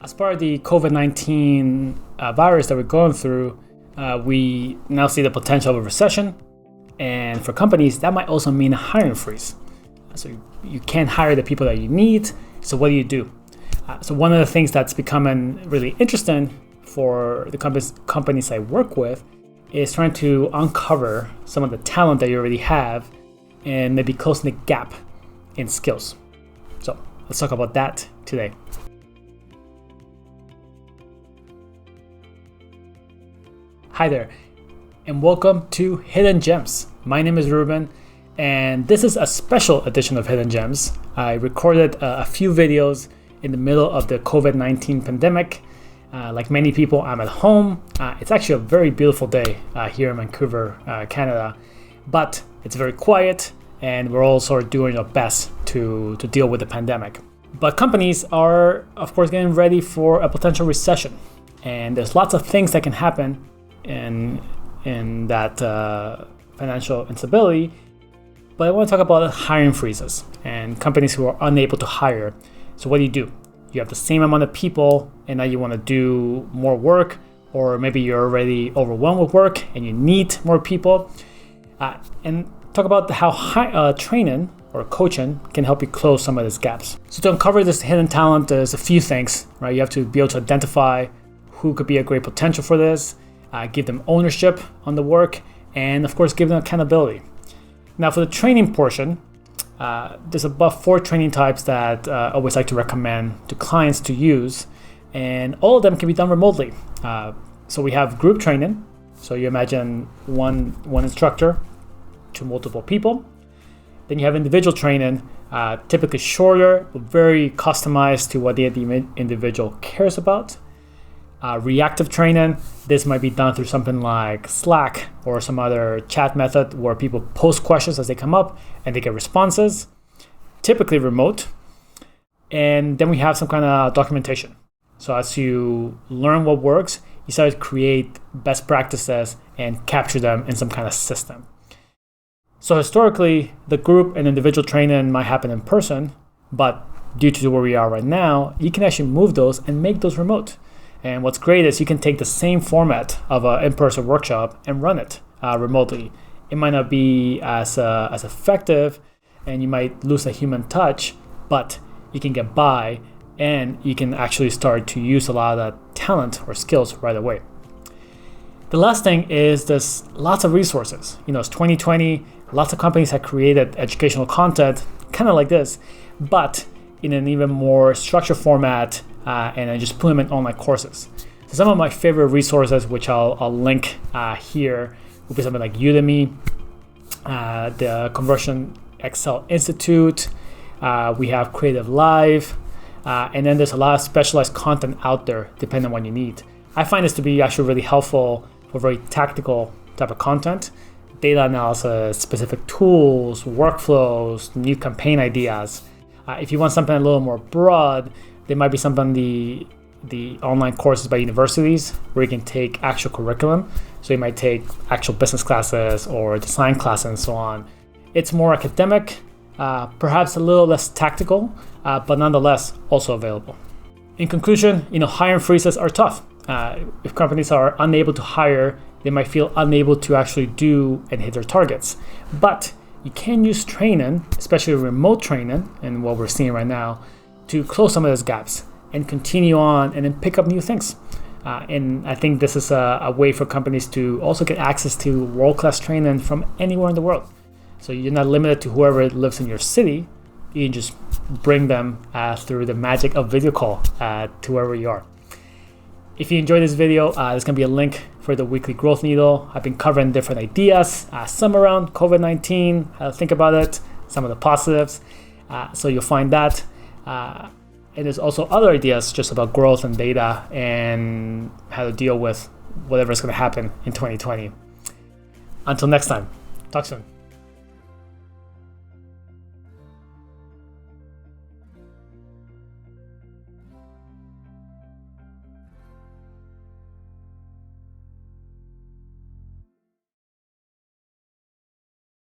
As part of the COVID-19 virus that we're going through, we now see the potential of a recession. And for companies, that might also mean a hiring freeze. So you can't hire the people that you need. So what do? So one of the things that's becoming really interesting for the companies I work with is trying to uncover some of the talent that you already have and maybe closing the gap in skills. So let's talk about that today. Hi there, and welcome to Hidden Gems. My name is Ruben, and this is a special edition of Hidden Gems. I recorded a few videos in the middle of the COVID-19 pandemic. Like many people, I'm at home. It's actually a very beautiful day here in Vancouver, Canada, but it's very quiet, and we're all sort of doing our best to deal with the pandemic. But companies are, of course, getting ready for a potential recession, and there's lots of things that can happen in that financial instability. But I want to talk about hiring freezes and companies who are unable to hire. So what do? You have the same amount of people and now you want to do more work, or maybe you're already overwhelmed with work and you need more people. And talk about how training or coaching can help you close some of these gaps. So to uncover this hidden talent, there's a few things, right? You have to be able to identify who could be a great potential for this, give them ownership on the work, and of course give them accountability. Now for the training portion, there's about 4 training types that I always like to recommend to clients to use, and all of them can be done remotely. So we have group training, so you imagine one instructor to multiple people. Then you have individual training, typically shorter, but very customized to what the individual cares about. Reactive training, this might be done through something like Slack or some other chat method where people post questions as they come up and they get responses, typically remote. And then we have some kind of documentation. So as you learn what works, you start to create best practices and capture them in some kind of system. So historically, the group and individual training might happen in person, but due to where we are right now, you can actually move those and make those remote. And what's great is you can take the same format of an in-person workshop and run it remotely. It might not be as effective, and you might lose a human touch, but you can get by, and you can actually start to use a lot of that talent or skills right away. The last thing is there's lots of resources. It's 2020, lots of companies have created educational content, kind of like this, but in an even more structured format, and I just put them in online courses. So some of my favorite resources, which I'll link here, would be something like Udemy, the Conversion Excel Institute. We have Creative Live, and then there's a lot of specialized content out there depending on what you need. I find this to be actually really helpful for very tactical type of content, data analysis, specific tools, workflows, new campaign ideas. If you want something a little more broad, there might be something the online courses by universities where you can take actual curriculum. So you might take actual business classes or design classes and so on. It's more academic, perhaps a little less tactical, but nonetheless also available. In conclusion, hiring freezes are tough. If companies are unable to hire, they might feel unable to actually do and hit their targets. But you can use training, especially remote training, and what we're seeing right now, to close some of those gaps and continue on and then pick up new things. And I think this is a way for companies to also get access to world-class training from anywhere in the world. So you're not limited to whoever lives in your city. You can just bring them through the magic of video call to wherever you are. If you enjoyed this video, there's going to be a link for the weekly growth needle. I've been covering different ideas, some around COVID-19, how to think about it, some of the positives. So you'll find that. And there's also other ideas just about growth and data and how to deal with whatever is going to happen in 2020. Until next time, talk soon.